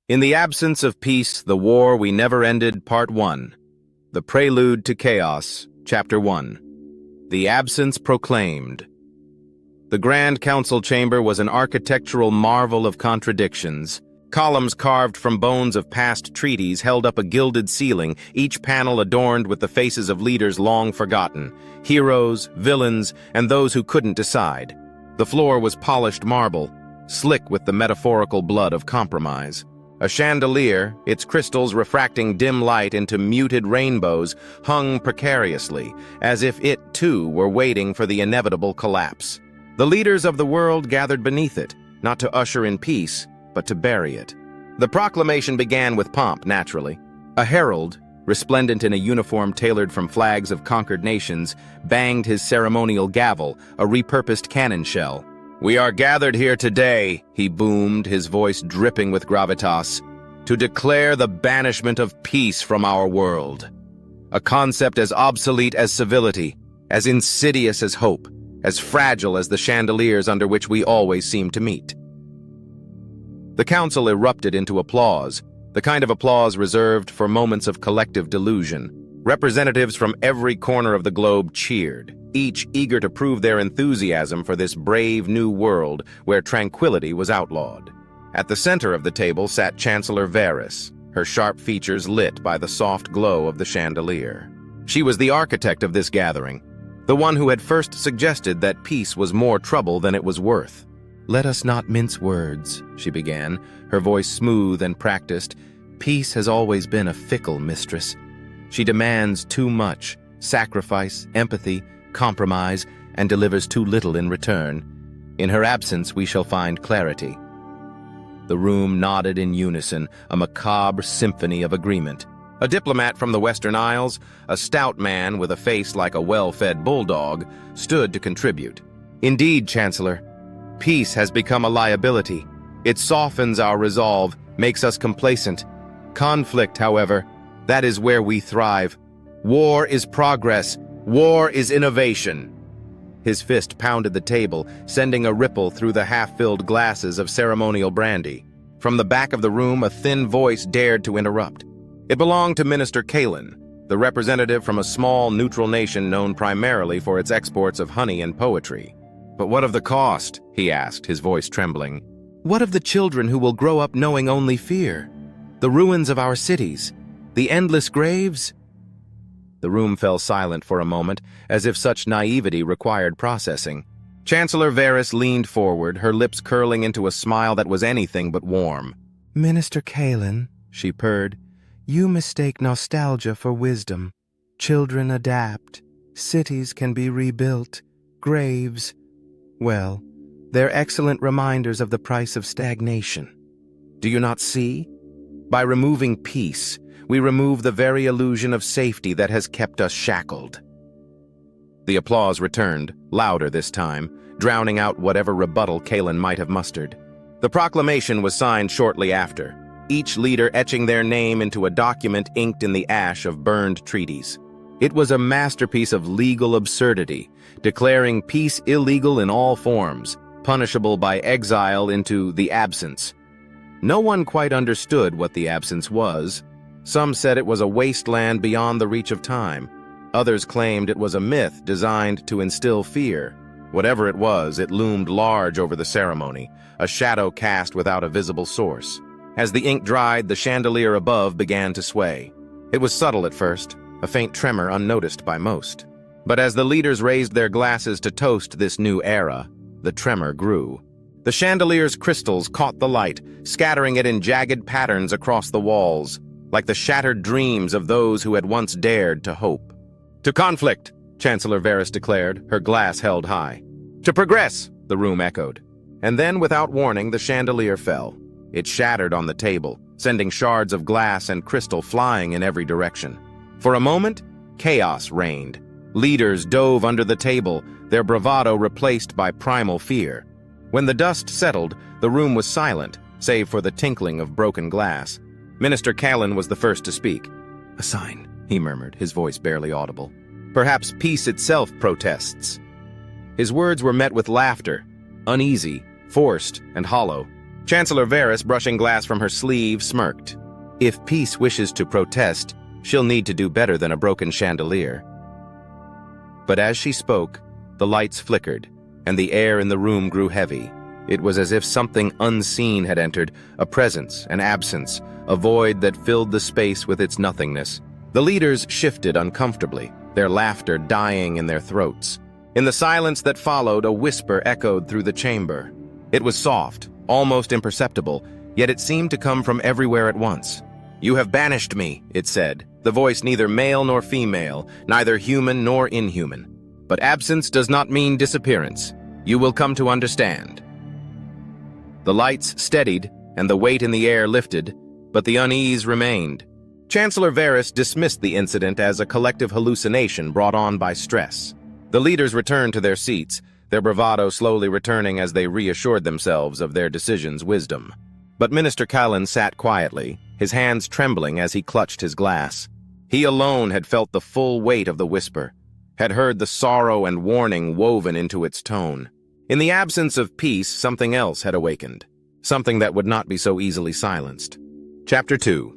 In the Absence of Peace, the War We Never Ended, Part 1. The Prelude to Chaos, Chapter 1. The Absence Proclaimed. The Grand Council Chamber was an architectural marvel of contradictions. Columns carved from bones of past treaties held up a gilded ceiling, each panel adorned with the faces of leaders long forgotten, heroes, villains, and those who couldn't decide. The floor was polished marble, slick with the metaphorical blood of compromise. A chandelier, its crystals refracting dim light into muted rainbows, hung precariously, as if it, too, were waiting for the inevitable collapse. The leaders of the world gathered beneath it, not to usher in peace, but to bury it. The proclamation began with pomp, naturally. A herald, resplendent in a uniform tailored from flags of conquered nations, banged his ceremonial gavel, a repurposed cannon shell. "We are gathered here today," he boomed, his voice dripping with gravitas, "to declare the banishment of peace from our world. A concept as obsolete as civility, as insidious as hope, as fragile as the chandeliers under which we always seem to meet." The council erupted into applause, the kind of applause reserved for moments of collective delusion. Representatives from every corner of the globe cheered, each eager to prove their enthusiasm for this brave new world where tranquility was outlawed. At the center of the table sat Chancellor Varys, her sharp features lit by the soft glow of the chandelier. She was the architect of this gathering, the one who had first suggested that peace was more trouble than it was worth. "Let us not mince words," she began, her voice smooth and practiced. "Peace has always been a fickle mistress. She demands too much, sacrifice, empathy, compromise, and delivers too little in return. In her absence, we shall find clarity." The room nodded in unison, a macabre symphony of agreement. A diplomat from the Western Isles, a stout man with a face like a well-fed bulldog, stood to contribute. "Indeed, Chancellor, peace has become a liability. It softens our resolve, makes us complacent. Conflict, however, that is where we thrive. War is progress. War is innovation." His fist pounded the table, sending a ripple through the half-filled glasses of ceremonial brandy. From the back of the room, a thin voice dared to interrupt. It belonged to Minister Kalin, the representative from a small, neutral nation known primarily for its exports of honey and poetry. "But what of the cost?" he asked, his voice trembling. "What of the children who will grow up knowing only fear? The ruins of our cities? The endless graves?" The room fell silent for a moment, as if such naivety required processing. Chancellor Varys leaned forward, her lips curling into a smile that was anything but warm. "Minister Kalin," she purred, "you mistake nostalgia for wisdom. Children adapt. Cities can be rebuilt. Graves, well, they're excellent reminders of the price of stagnation. Do you not see? By removing peace, we remove the very illusion of safety that has kept us shackled." The applause returned, louder this time, drowning out whatever rebuttal Kalin might have mustered. The proclamation was signed shortly after, each leader etching their name into a document inked in the ash of burned treaties. It was a masterpiece of legal absurdity, declaring peace illegal in all forms, punishable by exile into the absence. No one quite understood what the absence was. Some said it was a wasteland beyond the reach of time. Others claimed it was a myth designed to instill fear. Whatever it was, it loomed large over the ceremony, a shadow cast without a visible source. As the ink dried, the chandelier above began to sway. It was subtle at first, a faint tremor unnoticed by most. But as the leaders raised their glasses to toast this new era, the tremor grew. The chandelier's crystals caught the light, scattering it in jagged patterns across the walls, like the shattered dreams of those who had once dared to hope. "To conflict," Chancellor Varys declared, her glass held high. "To progress," the room echoed. And then, without warning, the chandelier fell. It shattered on the table, sending shards of glass and crystal flying in every direction. For a moment, chaos reigned. Leaders dove under the table, their bravado replaced by primal fear. When the dust settled, the room was silent, save for the tinkling of broken glass. Minister Kalin was the first to speak. "A sign," he murmured, his voice barely audible. "Perhaps peace itself protests." His words were met with laughter, uneasy, forced, and hollow. Chancellor Varys, brushing glass from her sleeve, smirked. If peace wishes to protest, she'll need to do better than a broken chandelier. But as she spoke, the lights flickered, and the air in the room grew heavy. It was as if something unseen had entered, a presence, an absence, a void that filled the space with its nothingness. The leaders shifted uncomfortably, their laughter dying in their throats. In the silence that followed, a whisper echoed through the chamber. It was soft, almost imperceptible, yet it seemed to come from everywhere at once. "You have banished me," it said, the voice neither male nor female, neither human nor inhuman. "But absence does not mean disappearance. You will come to understand." The lights steadied, and the weight in the air lifted, but the unease remained. Chancellor Varys dismissed the incident as a collective hallucination brought on by stress. The leaders returned to their seats, their bravado slowly returning as they reassured themselves of their decision's wisdom. But Minister Callan sat quietly, his hands trembling as he clutched his glass. He alone had felt the full weight of the whisper, had heard the sorrow and warning woven into its tone. In the absence of peace, something else had awakened, something that would not be so easily silenced. Chapter 2.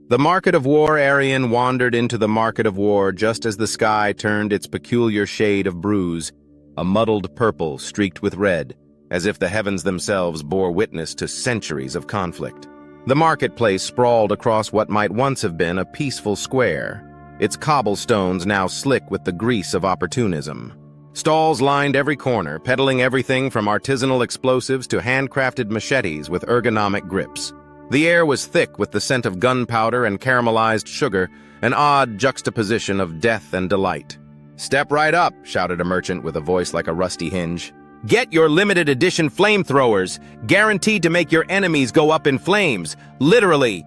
The market of war. Aerion wandered into the market of war just as the sky turned its peculiar shade of bruise, a muddled purple streaked with red, as if the heavens themselves bore witness to centuries of conflict. The marketplace sprawled across what might once have been a peaceful square, its cobblestones now slick with the grease of opportunism. Stalls lined every corner, peddling everything from artisanal explosives to handcrafted machetes with ergonomic grips. The air was thick with the scent of gunpowder and caramelized sugar, an odd juxtaposition of death and delight. "Step right up," shouted a merchant with a voice like a rusty hinge. "Get your limited edition flamethrowers, guaranteed to make your enemies go up in flames, literally."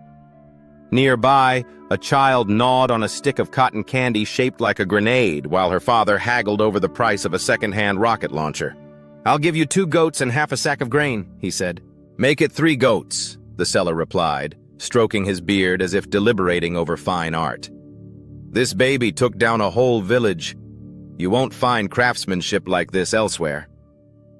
Nearby, a child gnawed on a stick of cotton candy shaped like a grenade while her father haggled over the price of a second-hand rocket launcher. "I'll give you 2 goats and half a sack of grain," he said. "Make it 3 goats," the seller replied, stroking his beard as if deliberating over fine art. "This baby took down a whole village. You won't find craftsmanship like this elsewhere."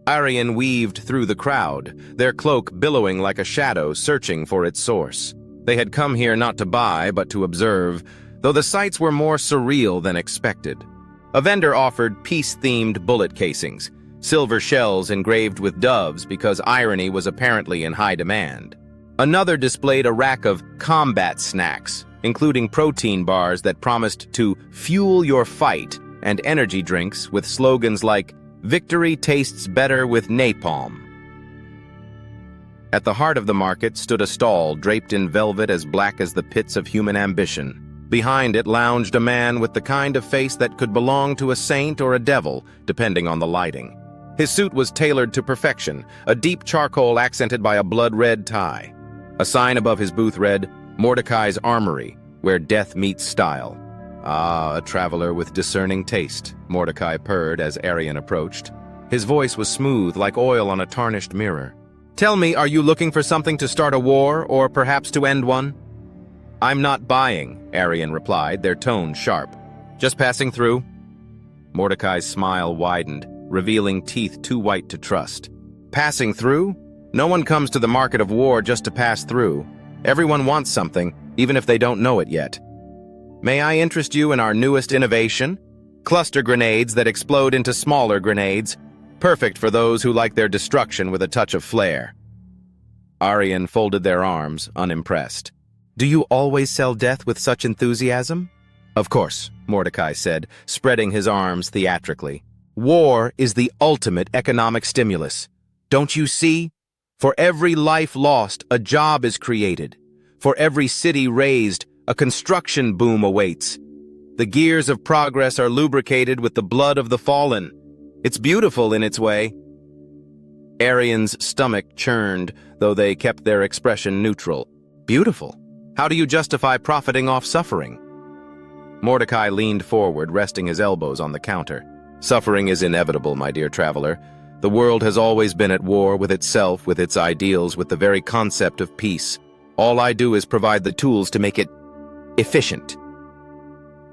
Aerion weaved through the crowd, their cloak billowing like a shadow searching for its source. They had come here not to buy, but to observe, though the sights were more surreal than expected. A vendor offered peace-themed bullet casings, silver shells engraved with doves because irony was apparently in high demand. Another displayed a rack of combat snacks, including protein bars that promised to fuel your fight, and energy drinks with slogans like, "Victory tastes better with napalm." At the heart of the market stood a stall draped in velvet as black as the pits of human ambition. Behind it lounged a man with the kind of face that could belong to a saint or a devil, depending on the lighting. His suit was tailored to perfection, a deep charcoal accented by a blood-red tie. A sign above his booth read, "Mordecai's Armory, where death meets style." "Ah, a traveler with discerning taste," Mordecai purred as Aerion approached. His voice was smooth like oil on a tarnished mirror. "Tell me, are you looking for something to start a war, or perhaps to end one?" "I'm not buying," Aerion replied, their tone sharp. "Just passing through." Mordecai's smile widened, revealing teeth too white to trust. "Passing through? No one comes to the market of war just to pass through. Everyone wants something, even if they don't know it yet. May I interest you in our newest innovation? Cluster grenades that explode into smaller grenades, perfect for those who like their destruction with a touch of flair." Aerion folded their arms, unimpressed. "Do you always sell death with such enthusiasm?" "Of course," Mordecai said, spreading his arms theatrically. "War is the ultimate economic stimulus. Don't you see? For every life lost, a job is created. For every city razed, a construction boom awaits. The gears of progress are lubricated with the blood of the fallen. It's beautiful in its way." Aerion's stomach churned, though they kept their expression neutral. "Beautiful? How do you justify profiting off suffering?" Mordecai leaned forward, resting his elbows on the counter. "Suffering is inevitable, my dear traveler. The world has always been at war with itself, with its ideals, with the very concept of peace. All I do is provide the tools to make it efficient."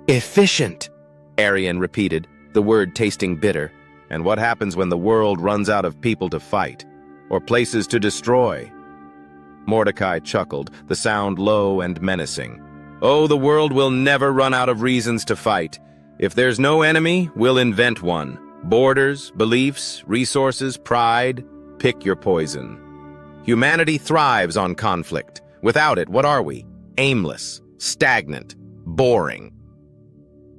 "Efficient," Aerion repeated, the word tasting bitter. "And what happens when the world runs out of people to fight? or places to destroy. Mordecai chuckled, the sound low and menacing. Oh, the world will never run out of reasons to fight. If there's no enemy, we'll invent one. Borders, beliefs, resources, pride, pick your poison. Humanity thrives on conflict. Without it, what are we? Aimless, stagnant, boring.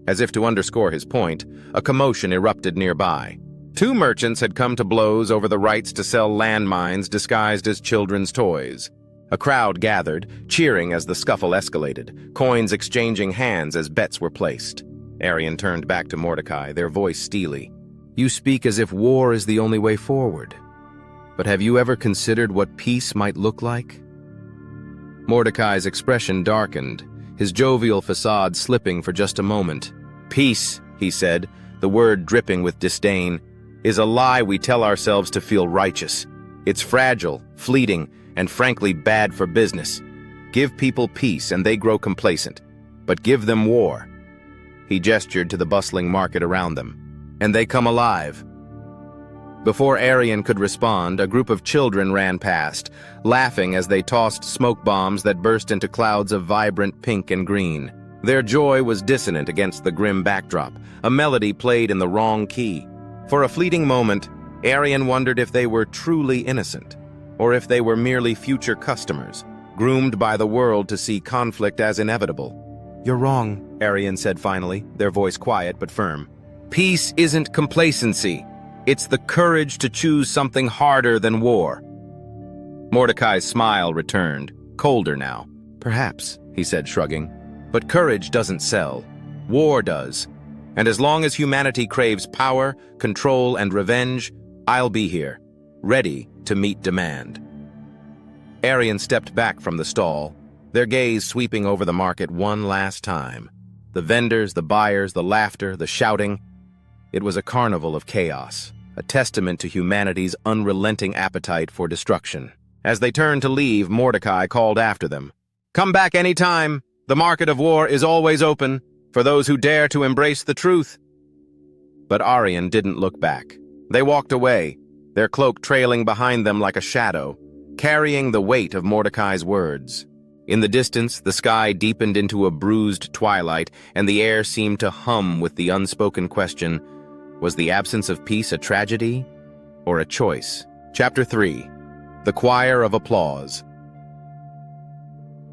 As if to underscore his point, a commotion erupted nearby. Two merchants had come to blows over the rights to sell landmines disguised as children's toys. A crowd gathered, cheering as the scuffle escalated, coins exchanging hands as bets were placed. Arian turned back to Mordecai, their voice steely. You speak as if war is the only way forward. But have you ever considered what peace might look like? Mordecai's expression darkened, his jovial facade slipping for just a moment. Peace, he said, the word dripping with disdain, is a lie we tell ourselves to feel righteous. It's fragile, fleeting, and frankly bad for business. Give people peace and they grow complacent, but give them war. He gestured to the bustling market around them, and they come alive. Before Arian could respond, a group of children ran past, laughing as they tossed smoke bombs that burst into clouds of vibrant pink and green. Their joy was dissonant against the grim backdrop, a melody played in the wrong key. For a fleeting moment, Arian wondered if they were truly innocent, or if they were merely future customers, groomed by the world to see conflict as inevitable. You're wrong, Arian said finally, their voice quiet but firm. Peace isn't complacency. It's the courage to choose something harder than war. Mordecai's smile returned, colder now. Perhaps, he said, shrugging. But courage doesn't sell. War does. And as long as humanity craves power, control, and revenge, I'll be here, ready to meet demand. Arian stepped back from the stall, their gaze sweeping over the market one last time. The vendors, the buyers, the laughter, the shouting. It was a carnival of chaos, a testament to humanity's unrelenting appetite for destruction. As they turned to leave, Mordecai called after them. Come back any time. The market of war is always open for those who dare to embrace the truth. But Arian didn't look back. They walked away, their cloak trailing behind them like a shadow, carrying the weight of Mordecai's words. In the distance, the sky deepened into a bruised twilight, and the air seemed to hum with the unspoken question, was the absence of peace a tragedy or a choice? Chapter 3. The Choir of Applause.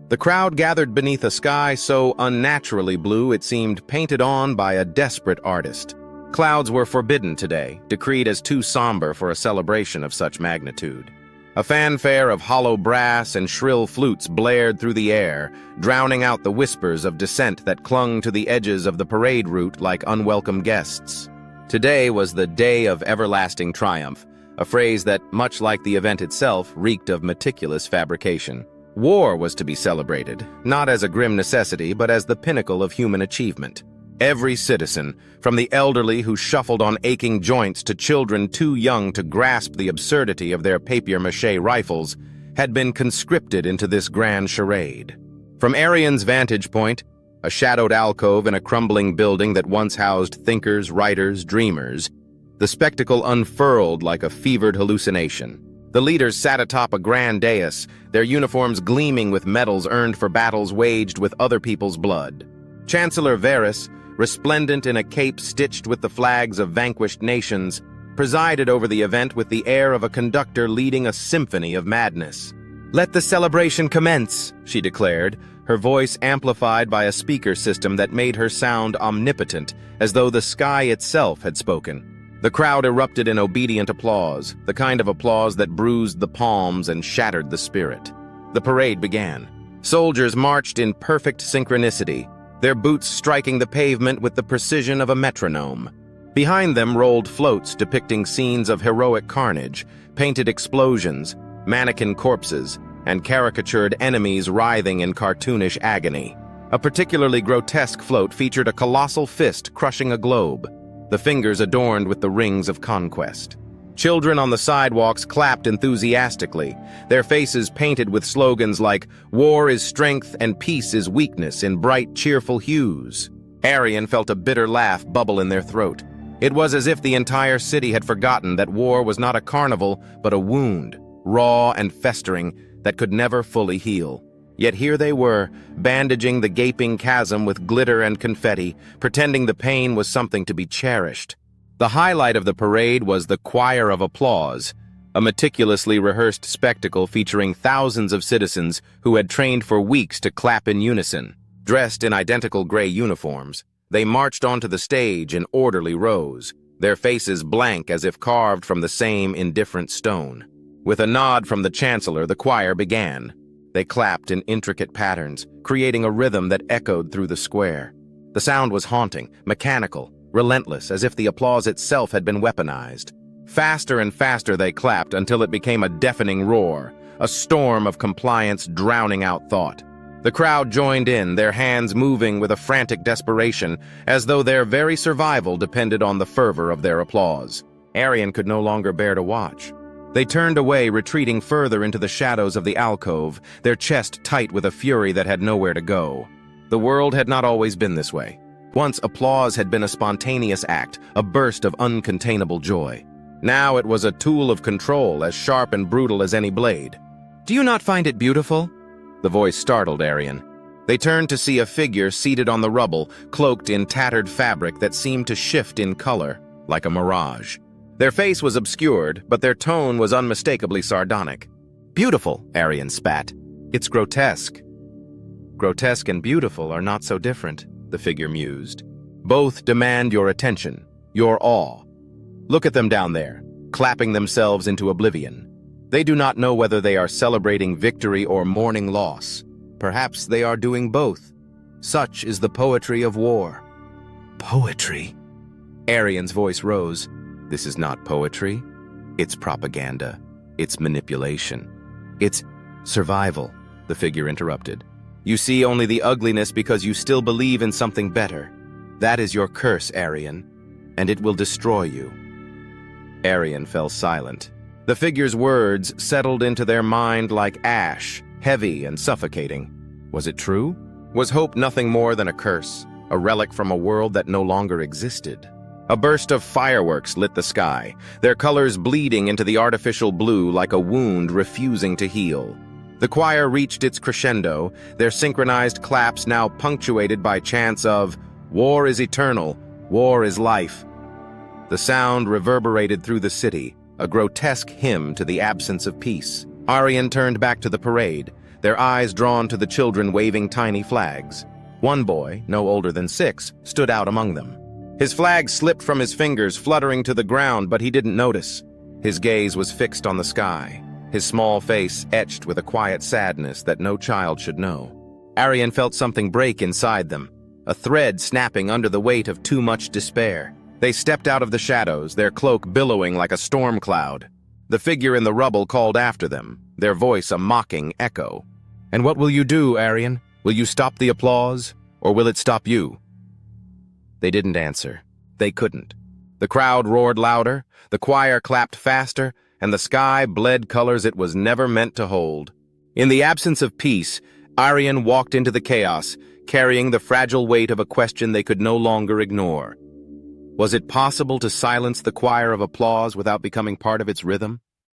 The crowd gathered beneath a sky so unnaturally blue it seemed painted on by a desperate artist. Clouds were forbidden today, decreed as too somber for a celebration of such magnitude. A fanfare of hollow brass and shrill flutes blared through the air, drowning out the whispers of dissent that clung to the edges of the parade route like unwelcome guests. Today was the day of everlasting triumph, a phrase that, much like the event itself, reeked of meticulous fabrication. War was to be celebrated, not as a grim necessity, but as the pinnacle of human achievement. Every citizen, from the elderly who shuffled on aching joints to children too young to grasp the absurdity of their papier-mâché rifles, had been conscripted into this grand charade. From Arian's vantage point, a shadowed alcove in a crumbling building that once housed thinkers, writers, dreamers, the spectacle unfurled like a fevered hallucination. The leaders sat atop a grand dais, their uniforms gleaming with medals earned for battles waged with other people's blood. Chancellor Varys, resplendent in a cape stitched with the flags of vanquished nations, presided over the event with the air of a conductor leading a symphony of madness. "Let the celebration commence," she declared, her voice amplified by a speaker system that made her sound omnipotent, as though the sky itself had spoken. The crowd erupted in obedient applause, the kind of applause that bruised the palms and shattered the spirit. The parade began. Soldiers marched in perfect synchronicity, their boots striking the pavement with the precision of a metronome. Behind them rolled floats depicting scenes of heroic carnage, painted explosions, mannequin corpses, and caricatured enemies writhing in cartoonish agony. A particularly grotesque float featured a colossal fist crushing a globe, the fingers adorned with the rings of conquest. Children on the sidewalks clapped enthusiastically, their faces painted with slogans like "War is strength and peace is weakness" in bright, cheerful hues. Arian felt a bitter laugh bubble in their throat. It was as if the entire city had forgotten that war was not a carnival, but a wound, raw and festering, that could never fully heal. Yet here they were, bandaging the gaping chasm with glitter and confetti, pretending the pain was something to be cherished. The highlight of the parade was the Choir of Applause, a meticulously rehearsed spectacle featuring thousands of citizens who had trained for weeks to clap in unison. Dressed in identical gray uniforms, they marched onto the stage in orderly rows, their faces blank as if carved from the same indifferent stone. With a nod from the chancellor, the choir began. They clapped in intricate patterns, creating a rhythm that echoed through the square. The sound was haunting, mechanical, relentless, as if the applause itself had been weaponized. Faster and faster they clapped until it became a deafening roar, a storm of compliance drowning out thought. The crowd joined in, their hands moving with a frantic desperation, as though their very survival depended on the fervor of their applause. Arian could no longer bear to watch. They turned away, retreating further into the shadows of the alcove, their chest tight with a fury that had nowhere to go. The world had not always been this way. Once applause had been a spontaneous act, a burst of uncontainable joy. Now it was a tool of control, as sharp and brutal as any blade. "Do you not find it beautiful?" The voice startled Arian. They turned to see a figure seated on the rubble, cloaked in tattered fabric that seemed to shift in color, like a mirage. Their face was obscured, but their tone was unmistakably sardonic. "Beautiful," Arian spat. "It's grotesque." "Grotesque and beautiful are not so different," the figure mused. "Both demand your attention, your awe. Look at them down there, clapping themselves into oblivion. They do not know whether they are celebrating victory or mourning loss. Perhaps they are doing both. Such is the poetry of war." "Poetry?" Arian's voice rose. "This is not poetry. It's propaganda. It's manipulation. It's survival," the figure interrupted. "You see only the ugliness because you still believe in something better. That is your curse, Arian, and it will destroy you." Arian fell silent. The figure's words settled into their mind like ash, heavy and suffocating. Was it true? Was hope nothing more than a curse, a relic from a world that no longer existed? A burst of fireworks lit the sky, their colors bleeding into the artificial blue like a wound refusing to heal. The choir reached its crescendo, their synchronized claps now punctuated by chants of, "War is eternal, war is life." The sound reverberated through the city, a grotesque hymn to the absence of peace. Arian turned back to the parade, their eyes drawn to the children waving tiny flags. One boy, no older than 6, stood out among them. His flag slipped from his fingers, fluttering to the ground, but he didn't notice. His gaze was fixed on the sky, his small face etched with a quiet sadness that no child should know. Arian felt something break inside them, a thread snapping under the weight of too much despair. They stepped out of the shadows, their cloak billowing like a storm cloud. The figure in the rubble called after them, their voice a mocking echo. "And what will you do, Arian? Will you stop the applause, or will it stop you?" They didn't answer. They couldn't. The crowd roared louder, the choir clapped faster, and the sky bled colors it was never meant to hold. In the absence of peace, Arian walked into the chaos, carrying the fragile weight of a question they could no longer ignore. Was it possible to silence the choir of applause without becoming part of its rhythm?